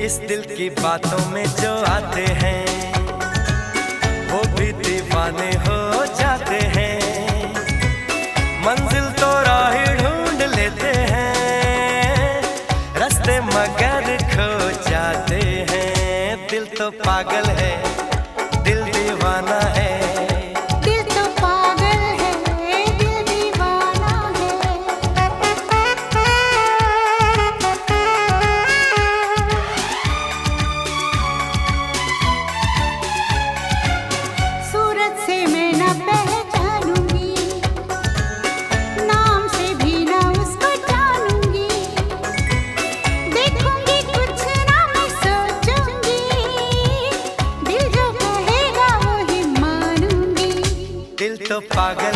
इस दिल की बातों में जो आते हैं वो भी दीवाने हो जाते हैं। मंजिल तो राह ढूंढ लेते हैं, रास्ते मगर खो जाते हैं। दिल तो पागल है, दिल दीवाना है। दिल तो पागल